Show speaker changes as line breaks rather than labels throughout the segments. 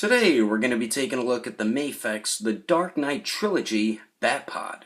Today we're going to be taking a look at the MAFEX The Dark Knight Trilogy BATPOD.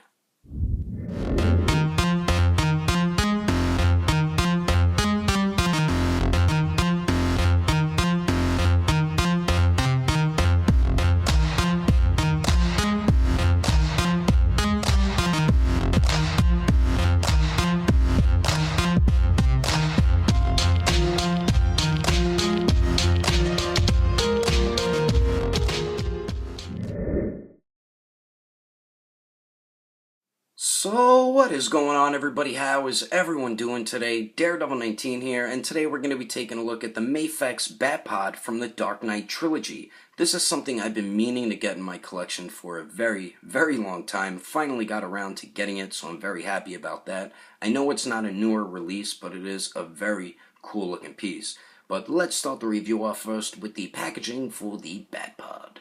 So what is going on, everybody? How is everyone doing today? Daredevil19 here, and today we're going to be taking a look at the MAFEX BATPOD from the Dark Knight Trilogy. This is something I've been meaning to get in my collection for a very, very long time. Finally got around to getting it, so I'm very happy about that. I know it's not a newer release, but it is a very cool looking piece. But let's start the review off first with the packaging for the BATPOD.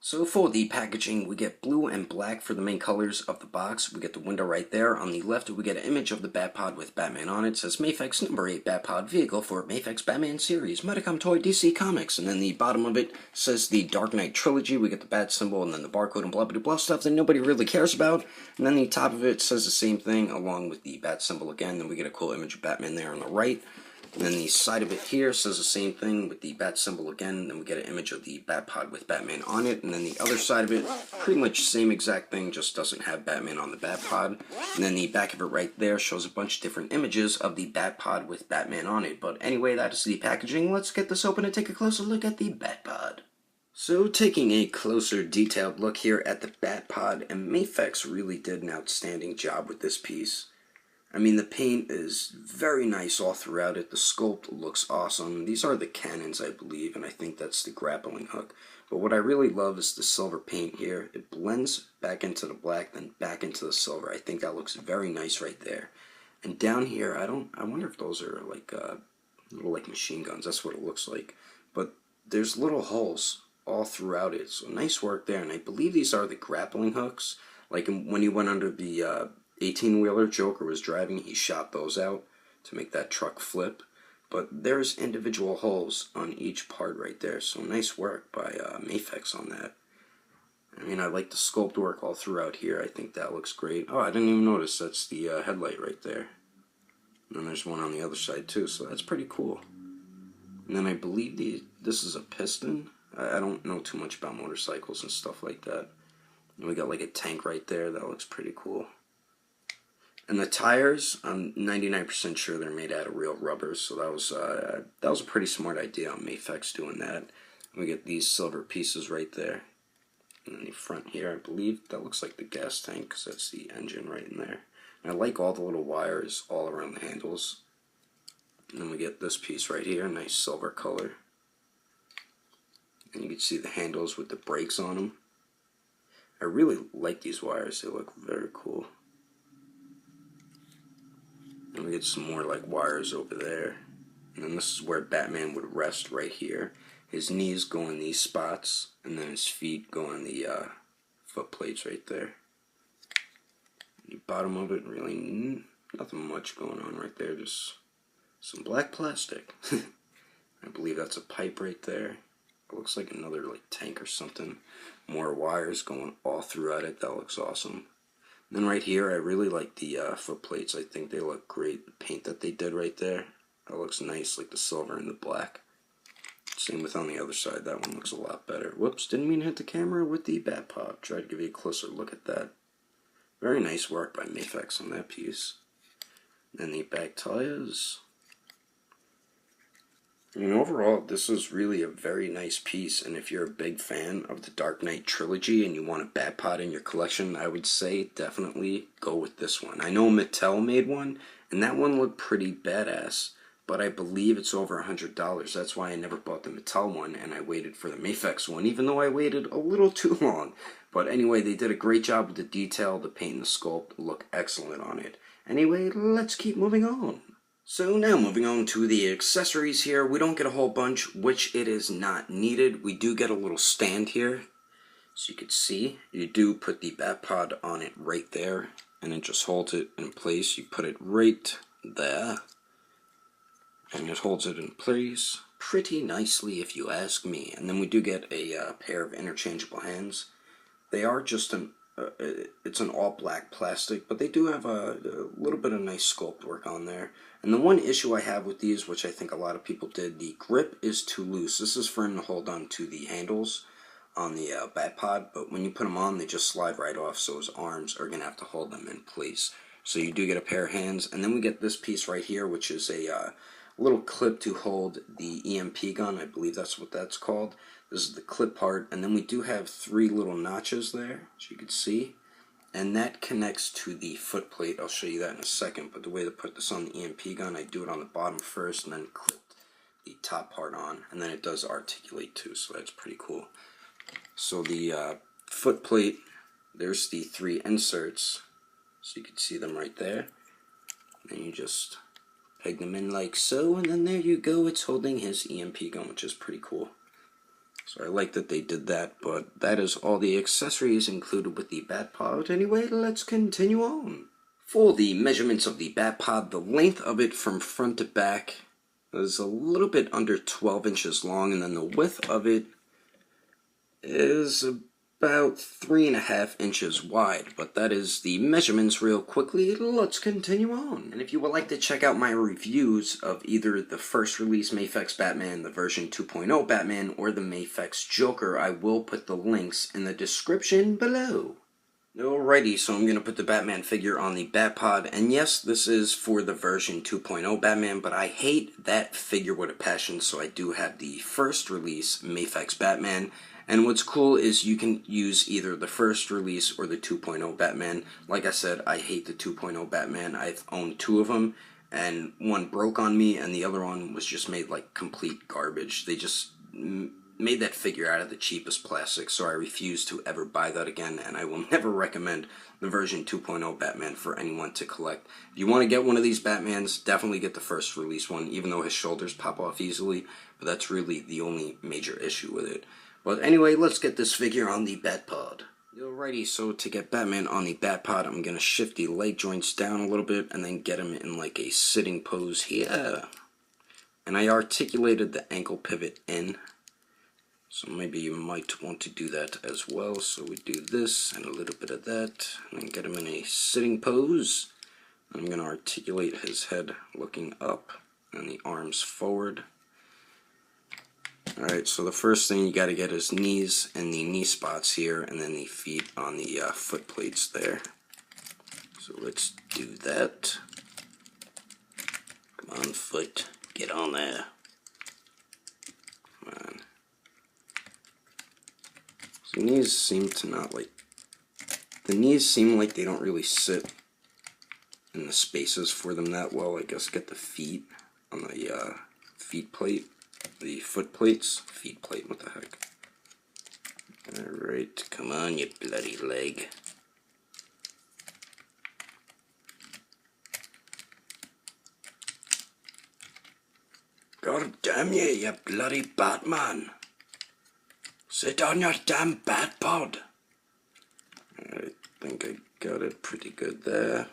So for the packaging, we get blue and black for the main colors of the box. We get the window right there. On the left, we get an image of the BATPOD with Batman on it. It says MAFEX number 8 BATPOD vehicle for MAFEX Batman series, Medicom toy DC Comics. And then the bottom of it says the Dark Knight Trilogy. We get the bat symbol and then the barcode and blah blah blah stuff that nobody really cares about. And then the top of it says the same thing along with the bat symbol again. Then we get a cool image of Batman there on the right. And then the side of it here says the same thing with the bat symbol again. Then we get an image of the BATPOD with Batman on it. And then the other side of it, pretty much same exact thing, just doesn't have Batman on the BATPOD. And then the back of it right there shows a bunch of different images of the BATPOD with Batman on it. But anyway, that is the packaging. Let's get this open and take a closer look at the BATPOD. So taking a closer detailed look here at the BATPOD, and MAFEX really did an outstanding job with this piece. I mean, the paint is very nice all throughout it. The sculpt looks awesome. These are the cannons, I believe, and I think that's the grappling hook. But what I really love is the silver paint here. It blends back into the black, then back into the silver. I think that looks very nice right there. And down here, I wonder if those are like little like machine guns. That's what it looks like. But there's little holes all throughout it. So nice work there. And I believe these are the grappling hooks. Like when he went under the 18-wheeler Joker was driving, he shot those out to make that truck flip. But there's individual holes on each part right there, so nice work by MAFEX on that. I mean, I like the sculpt work all throughout here. I think that looks great. Oh, I didn't even notice that's the headlight right there. And then there's one on the other side too, so that's pretty cool. And then I believe this is a piston. I don't know too much about motorcycles and stuff like that. And we got like a tank right there. That looks pretty cool. And the tires, I'm 99% sure they're made out of real rubber, so that was a pretty smart idea on MAFEX doing that. We get these silver pieces right there. And then the front here, I believe, that looks like the gas tank, because that's the engine right in there. And I like all the little wires all around the handles. And then we get this piece right here, nice silver color. And you can see the handles with the brakes on them. I really like these wires, they look very cool. And we get some more like wires over there. And then this is where Batman would rest right here. His knees go in these spots, and then his feet go on the foot plates right there. The bottom of it, really nothing much going on right there, just some black plastic. I believe that's a pipe right there. It looks like another like tank or something. More wires going all throughout it, that looks awesome. Then right here, I really like the foot plates. I think they look great. The paint that they did right there, that looks nice, like the silver and the black. Same with on the other side. That one looks a lot better. Whoops, didn't mean to hit the camera with the BATPOD. Try to give you a closer look at that. Very nice work by MAFEX on that piece. Then the back tires. I mean, overall, this is really a very nice piece, and if you're a big fan of the Dark Knight Trilogy and you want a BATPOD in your collection, I would say definitely go with this one. I know Mattel made one, and that one looked pretty badass, but I believe it's over $100. That's why I never bought the Mattel one, and I waited for the MAFEX one, even though I waited a little too long. But anyway, they did a great job with the detail, the paint and the sculpt look excellent on it. Anyway, let's keep moving on. So now moving on to the accessories here, we don't get a whole bunch, which it is not needed. We do get a little stand here, so you can see. You do put the BATPOD on it right there, and it just holds it in place. You put it right there, and it holds it in place. pretty nicely if you ask me. And then we do get a pair of interchangeable hands. They are just it's an all black plastic, but they do have a little bit of nice sculpt work on there. And the one issue I have with these, which I think a lot of people did, the grip is too loose. This is for him to hold on to the handles on the BATPOD, but when you put them on, they just slide right off, so his arms are going to have to hold them in place. So you do get a pair of hands, and then we get this piece right here, which is a little clip to hold the EMP gun. I believe that's what that's called. This is the clip part, and then we do have 3 little notches there, as you can see, and that connects to the foot plate. I'll show you that in a second, but the way to put this on the EMP gun, I do it on the bottom first, and then clip the top part on, and then it does articulate too, so that's pretty cool. So the foot plate, there's the 3 inserts, so you can see them right there. And then you just peg them in like so, and then there you go, it's holding his EMP gun, which is pretty cool. So I like that they did that, but that is all the accessories included with the BATPOD. Anyway, let's continue on. For the measurements of the BATPOD, the length of it from front to back is a little bit under 12 inches long, and then the width of it is about 3.5 inches wide, but that is the measurements real quickly. Let's continue on. And if you would like to check out my reviews of either the first release MAFEX Batman, the version 2.0 Batman, or the MAFEX Joker, I will put the links in the description below. Alrighty, so I'm going to put the Batman figure on the BATPOD, and yes, this is for the version 2.0 Batman, but I hate that figure with a passion, so I do have the first release MAFEX Batman. And what's cool is you can use either the first release or the 2.0 Batman. Like I said, I hate the 2.0 Batman. I've owned 2 of them, and one broke on me, and the other one was just made like complete garbage. They just made that figure out of the cheapest plastic, so I refuse to ever buy that again, and I will never recommend the version 2.0 Batman for anyone to collect. If you want to get one of these Batmans, definitely get the first release one, even though his shoulders pop off easily, but that's really the only major issue with it. But anyway, let's get this figure on the BATPOD. Alrighty, so to get Batman on the BATPOD, I'm going to shift the leg joints down a little bit and then get him in like a sitting pose here. And I articulated the ankle pivot in, so maybe you might want to do that as well. So we do this and a little bit of that, and then get him in a sitting pose. I'm going to articulate his head looking up and the arms forward. Alright, so the first thing you got to get is knees and the knee spots here, and then the feet on the foot plates there. So let's do that. Come on, foot, get on there. Come on. So knees seem to not like, the knees seem like they don't really sit in the spaces for them that well. I guess get the feet on the feet plate. The foot plates, feet plate, what the heck. Alright, come on, you bloody leg. God damn you bloody Batman. Sit on your damn BATPOD. I think I got it pretty good there.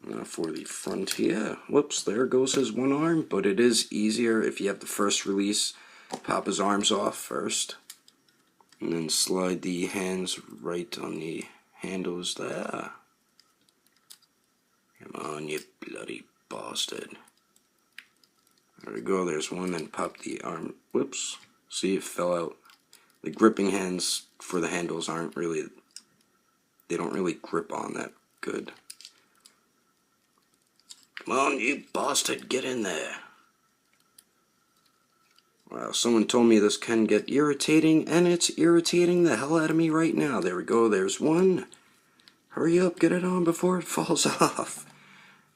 Now for the front here, whoops, there goes his one arm, but it is easier if you have the first release. Pop his arms off first, and then slide the hands right on the handles there. Come on, you bloody bastard. There we go, there's one, then pop the arm, whoops, see it fell out. The gripping hands for the handles aren't really, they don't really grip on that good. Come on, you bastard, get in there. Wow, someone told me this can get irritating, and it's irritating the hell out of me right now. There we go, there's one. Hurry up, get it on before it falls off.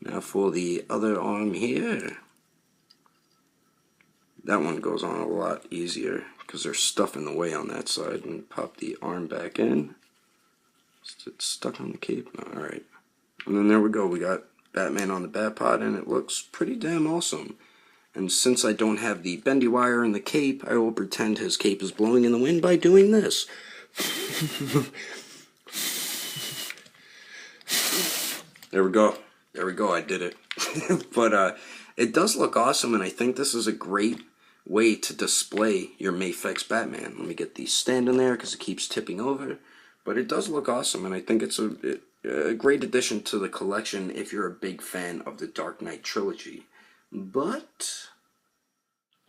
Now for the other arm here. That one goes on a lot easier, because there's stuff in the way on that side. And pop the arm back in. Is it stuck on the cape? No, alright. And then there we go, we got Batman on the BATPOD, and it looks pretty damn awesome. And since I don't have the bendy wire and the cape, I will pretend his cape is blowing in the wind by doing this. There we go. There we go, I did it. But It does look awesome, and I think this is a great way to display your MAFEX Batman. Let me get these standing there because it keeps tipping over. But it does look awesome, and I think it's a great addition to the collection if you're a big fan of the Dark Knight trilogy. But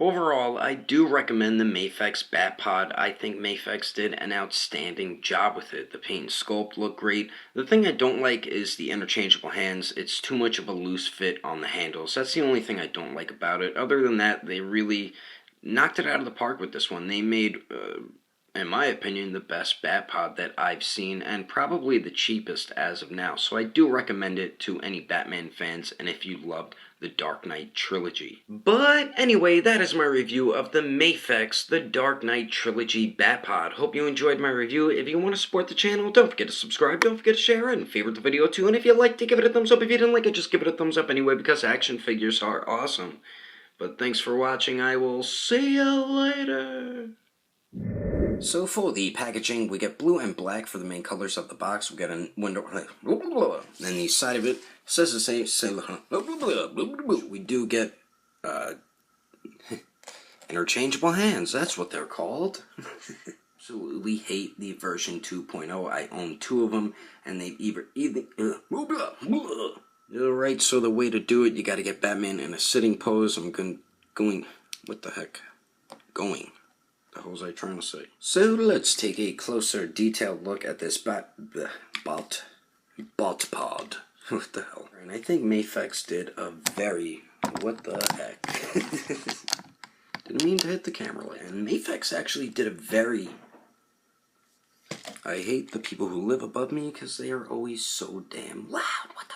overall, I do recommend the MAFEX BatPod. I think MAFEX did an outstanding job with it. The paint and sculpt look great. The thing I don't like is the interchangeable hands. It's too much of a loose fit on the handles. That's the only thing I don't like about it. Other than that, they really knocked it out of the park with this one. They made, in my opinion, the best BatPod that I've seen, and probably the cheapest as of now. So I do recommend it to any Batman fans, and if you loved the Dark Knight trilogy. But anyway, that is my review of the MAFEX, the Dark Knight trilogy BatPod. Hope you enjoyed my review. If you want to support the channel, don't forget to subscribe, don't forget to share it, and favorite the video too. And if you liked it, give it a thumbs up. If you didn't like it, just give it a thumbs up anyway, because action figures are awesome. But thanks for watching. I will see you later. So for the packaging, we get blue and black for the main colors of the box. We got a window, and the side of it says the same. We do get interchangeable hands. That's what they're called. Absolutely hate the version 2.0. I own 2 of them, and they either. Alright, so the way to do it, you got to get Batman in a sitting pose. I'm going. What the heck? Going. The hell was I trying to say? So let's take a closer, detailed look at this BatPod. What the hell? And I think MAFEX did a very. What the heck? Didn't mean to hit the camera. And MAFEX actually did a very. I hate the people who live above me because they are always so damn loud. What the